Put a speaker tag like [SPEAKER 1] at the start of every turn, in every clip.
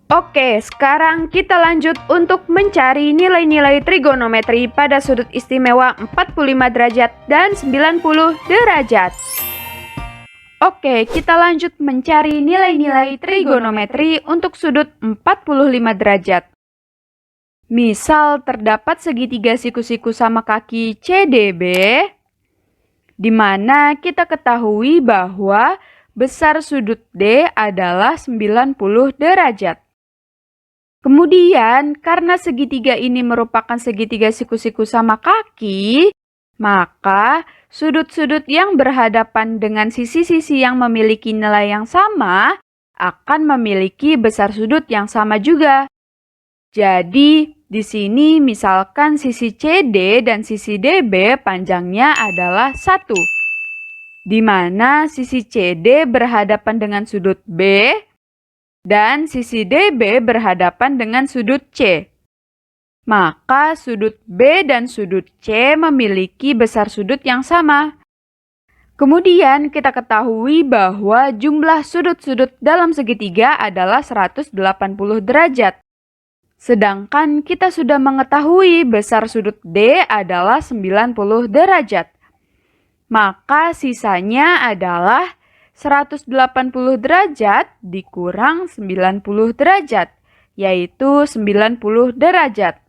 [SPEAKER 1] Oke, sekarang kita lanjut untuk mencari nilai-nilai trigonometri pada sudut istimewa 45 derajat dan 90 derajat. Oke, kita lanjut mencari nilai-nilai trigonometri untuk sudut 45 derajat. Misal terdapat segitiga siku-siku sama kaki CDB, di mana kita ketahui bahwa besar sudut D adalah 90 derajat. Kemudian, karena segitiga ini merupakan segitiga siku-siku sama kaki, maka sudut-sudut yang berhadapan dengan sisi-sisi yang memiliki nilai yang sama akan memiliki besar sudut yang sama juga. Jadi, di sini misalkan sisi CD dan sisi DB panjangnya adalah 1, di mana sisi CD berhadapan dengan sudut B, dan sisi DB berhadapan dengan sudut C. Maka sudut B dan sudut C memiliki besar sudut yang sama. Kemudian kita ketahui bahwa jumlah sudut-sudut dalam segitiga adalah 180 derajat. Sedangkan kita sudah mengetahui besar sudut D adalah 90 derajat. Maka sisanya adalah 180 derajat dikurang 90 derajat, yaitu 90 derajat.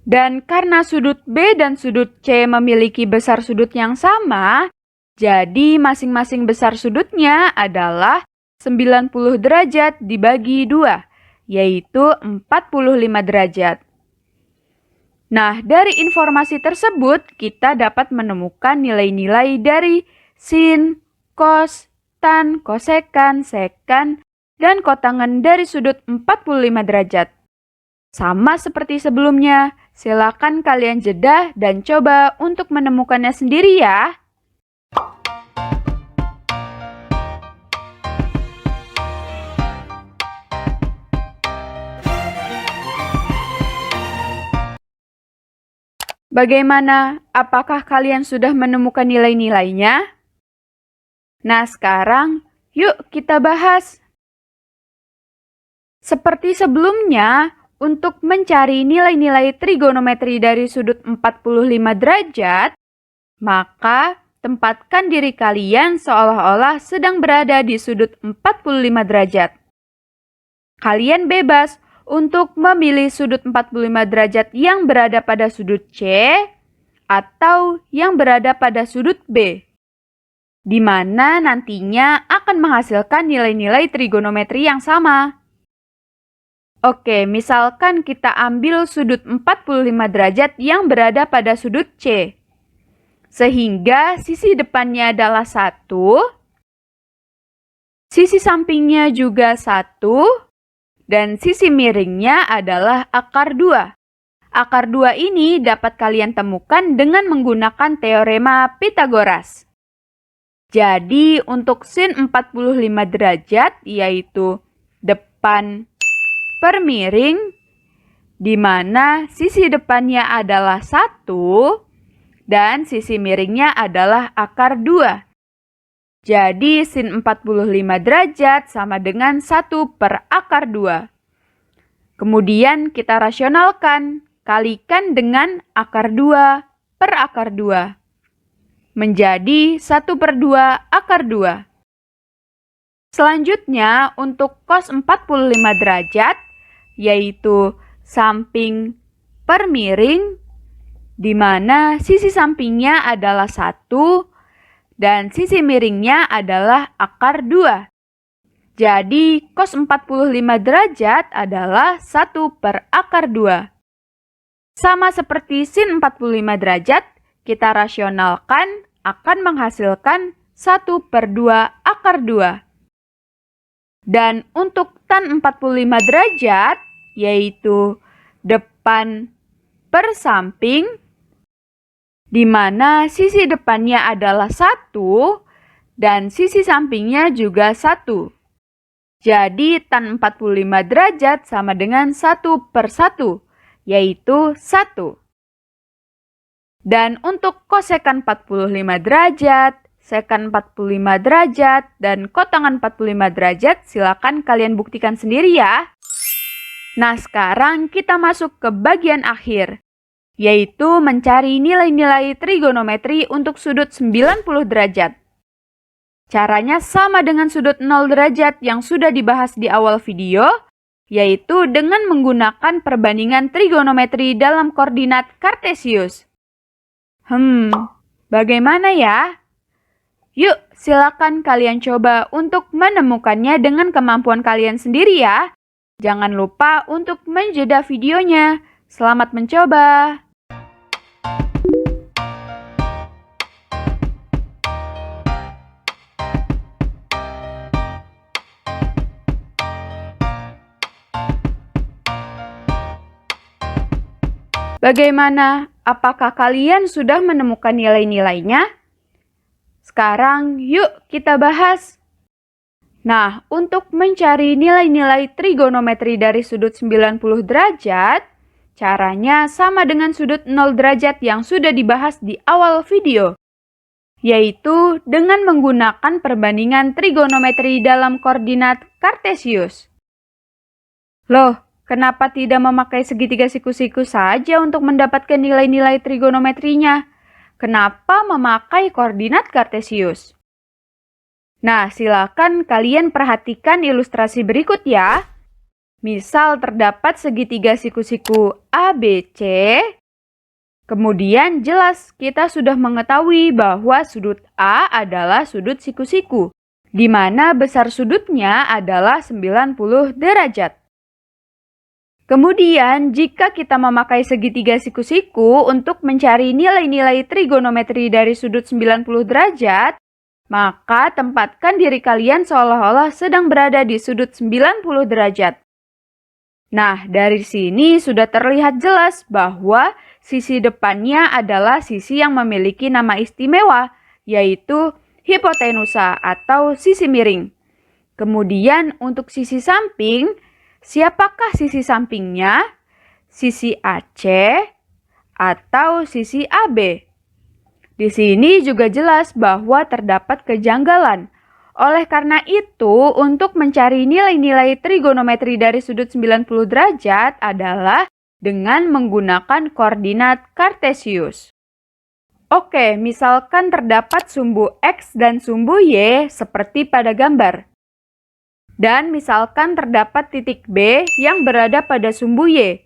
[SPEAKER 1] Dan karena sudut B dan sudut C memiliki besar sudut yang sama, jadi masing-masing besar sudutnya adalah 90 derajat dibagi 2, yaitu 45 derajat. Nah, dari informasi tersebut, kita dapat menemukan nilai-nilai dari sin, cos, tan, kosekan, sekan, dan kotangen dari sudut 45 derajat. Sama seperti sebelumnya, silakan kalian jeda dan coba untuk menemukannya sendiri ya. Bagaimana? Apakah kalian sudah menemukan nilai-nilainya? Nah, sekarang yuk kita bahas. Seperti sebelumnya, untuk mencari nilai-nilai trigonometri dari sudut 45 derajat, maka tempatkan diri kalian seolah-olah sedang berada di sudut 45 derajat. Kalian bebas untuk memilih sudut 45 derajat yang berada pada sudut C atau yang berada pada sudut B, di mana nantinya akan menghasilkan nilai-nilai trigonometri yang sama. Oke, misalkan kita ambil sudut 45 derajat yang berada pada sudut C. Sehingga sisi depannya adalah 1, sisi sampingnya juga 1, dan sisi miringnya adalah akar 2. Akar 2 ini dapat kalian temukan dengan menggunakan teorema Pythagoras. Jadi, untuk sin 45 derajat, yaitu depan per miring, di mana sisi depannya adalah 1 dan sisi miringnya adalah akar 2. Jadi sin 45 derajat sama dengan 1 per akar 2. Kemudian kita rasionalkan, kalikan dengan akar 2 per akar 2. Menjadi 1 per 2 akar 2. Selanjutnya untuk cos 45 derajat, yaitu samping per miring, di mana sisi sampingnya adalah 1 dan sisi miringnya adalah akar 2. Jadi cos 45 derajat adalah 1 per akar 2. Sama seperti sin 45 derajat, kita rasionalkan akan menghasilkan 1 per 2 akar 2. Dan untuk tan 45 derajat, yaitu depan per samping, di mana sisi depannya adalah 1 dan sisi sampingnya juga 1. Jadi tan 45 derajat sama dengan 1 per 1, yaitu 1. Dan untuk kosekan 45 derajat sekan 45 derajat, dan kotangan 45 derajat. Silakan kalian buktikan sendiri ya. Nah, sekarang kita masuk ke bagian akhir, yaitu mencari nilai-nilai trigonometri untuk sudut 90 derajat. Caranya sama dengan sudut 0 derajat yang sudah dibahas di awal video, yaitu dengan menggunakan perbandingan trigonometri dalam koordinat Kartesius. Bagaimana ya? Yuk, silakan kalian coba untuk menemukannya dengan kemampuan kalian sendiri ya. Jangan lupa untuk menjeda videonya. Selamat mencoba! Bagaimana? Apakah kalian sudah menemukan nilai-nilainya? Sekarang yuk kita bahas. Nah, untuk mencari nilai-nilai trigonometri dari sudut 90 derajat, caranya sama dengan sudut 0 derajat yang sudah dibahas di awal video, yaitu dengan menggunakan perbandingan trigonometri dalam koordinat Kartesius. Loh, kenapa tidak memakai segitiga siku-siku saja untuk mendapatkan nilai-nilai trigonometrinya? Kenapa memakai koordinat Kartesius? Nah, silakan kalian perhatikan ilustrasi berikut ya. Misal terdapat segitiga siku-siku ABC. Kemudian jelas kita sudah mengetahui bahwa sudut A adalah sudut siku-siku, di mana besar sudutnya adalah 90 derajat. Kemudian, jika kita memakai segitiga siku-siku untuk mencari nilai-nilai trigonometri dari sudut 90 derajat, maka tempatkan diri kalian seolah-olah sedang berada di sudut 90 derajat. Nah, dari sini sudah terlihat jelas bahwa sisi depannya adalah sisi yang memiliki nama istimewa, yaitu hipotenusa atau sisi miring. Kemudian untuk sisi samping, siapakah sisi sampingnya? Sisi AC atau sisi AB? Di sini juga jelas bahwa terdapat kejanggalan. Oleh karena itu, untuk mencari nilai-nilai trigonometri dari sudut 90 derajat adalah dengan menggunakan koordinat Kartesius. Oke, misalkan terdapat sumbu X dan sumbu Y seperti pada gambar. Dan misalkan terdapat titik B yang berada pada sumbu Y.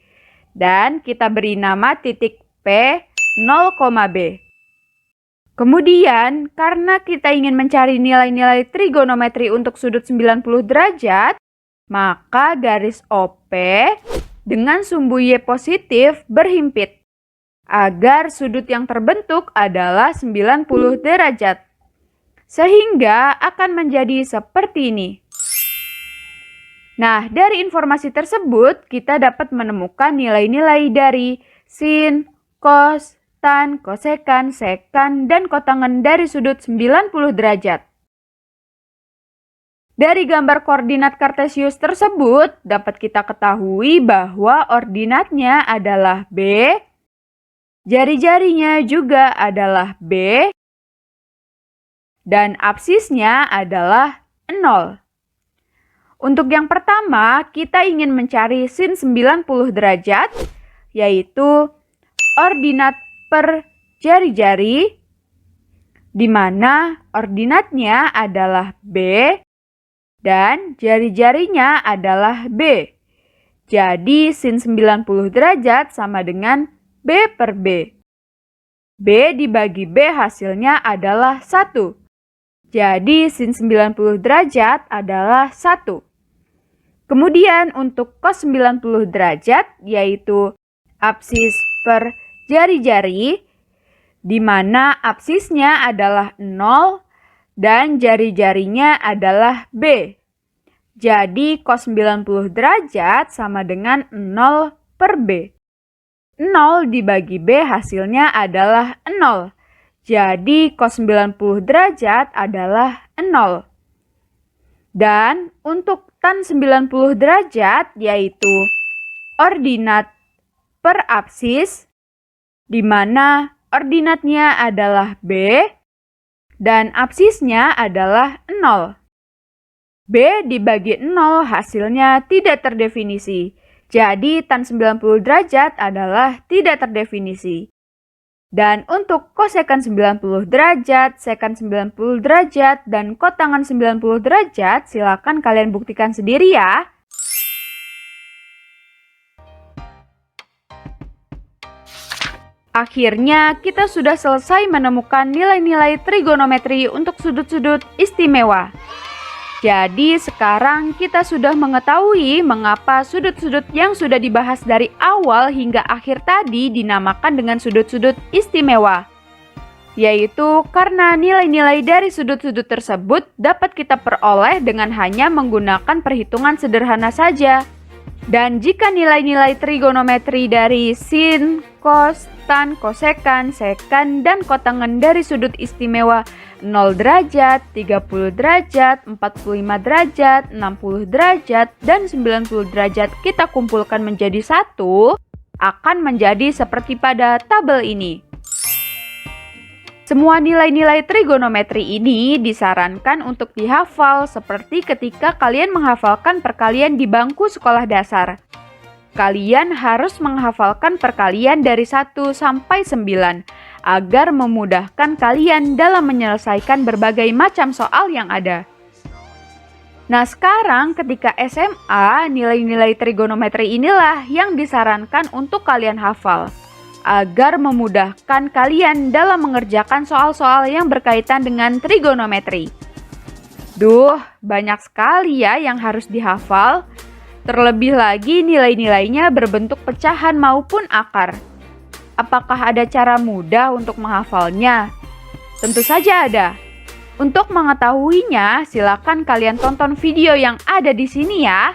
[SPEAKER 1] Dan kita beri nama titik P 0, B. Kemudian, karena kita ingin mencari nilai-nilai trigonometri untuk sudut 90 derajat, maka garis OP dengan sumbu Y positif berhimpit, agar sudut yang terbentuk adalah 90 derajat. Sehingga akan menjadi seperti ini. Nah, dari informasi tersebut, kita dapat menemukan nilai-nilai dari sin, cos, tan, kosekan, sekan, dan kotangan dari sudut 90 derajat. Dari gambar koordinat Kartesius tersebut, dapat kita ketahui bahwa ordinatnya adalah B, jari-jarinya juga adalah B, dan absisnya adalah 0. Untuk yang pertama, kita ingin mencari sin 90 derajat, yaitu ordinat per jari-jari, di mana ordinatnya adalah B dan jari-jarinya adalah B. Jadi sin 90 derajat sama dengan B per B. B dibagi B hasilnya adalah 1. Jadi sin 90 derajat adalah 1. Kemudian untuk cos 90 derajat yaitu absis per jari-jari, di mana absisnya adalah 0 dan jari-jarinya adalah B. Jadi cos 90 derajat sama dengan 0 per B. 0 dibagi B hasilnya adalah 0. Jadi cos 90 derajat adalah 0. Dan untuk tan 90 derajat yaitu ordinat per absis, di mana ordinatnya adalah B Dan absisnya adalah 0. B dibagi 0 hasilnya tidak terdefinisi. Jadi tan 90 derajat adalah tidak terdefinisi. Dan untuk kosekan 90 derajat, sekan 90 derajat, dan kotangan 90 derajat, silakan kalian buktikan sendiri ya. Akhirnya, kita sudah selesai menemukan nilai-nilai trigonometri untuk sudut-sudut istimewa. Jadi, sekarang kita sudah mengetahui mengapa sudut-sudut yang sudah dibahas dari awal hingga akhir tadi dinamakan dengan sudut-sudut istimewa. Yaitu karena nilai-nilai dari sudut-sudut tersebut dapat kita peroleh dengan hanya menggunakan perhitungan sederhana saja. Dan jika nilai-nilai trigonometri dari sin, cos, tan, kosekan, sekan, dan kotangan dari sudut istimewa 0 derajat, 30 derajat, 45 derajat, 60 derajat, dan 90 derajat kita kumpulkan menjadi satu, akan menjadi seperti pada tabel ini. Semua nilai-nilai trigonometri ini disarankan untuk dihafal seperti ketika kalian menghafalkan perkalian di bangku sekolah dasar. Kalian harus menghafalkan perkalian dari 1 sampai 9 agar memudahkan kalian dalam menyelesaikan berbagai macam soal yang ada. Nah, sekarang ketika SMA, nilai-nilai trigonometri inilah yang disarankan untuk kalian hafal agar memudahkan kalian dalam mengerjakan soal-soal yang berkaitan dengan trigonometri. Duh, banyak sekali ya yang harus dihafal. Terlebih lagi nilai-nilainya berbentuk pecahan maupun akar. Apakah ada cara mudah untuk menghafalnya? Tentu saja ada. Untuk mengetahuinya, silakan kalian tonton video yang ada di sini ya.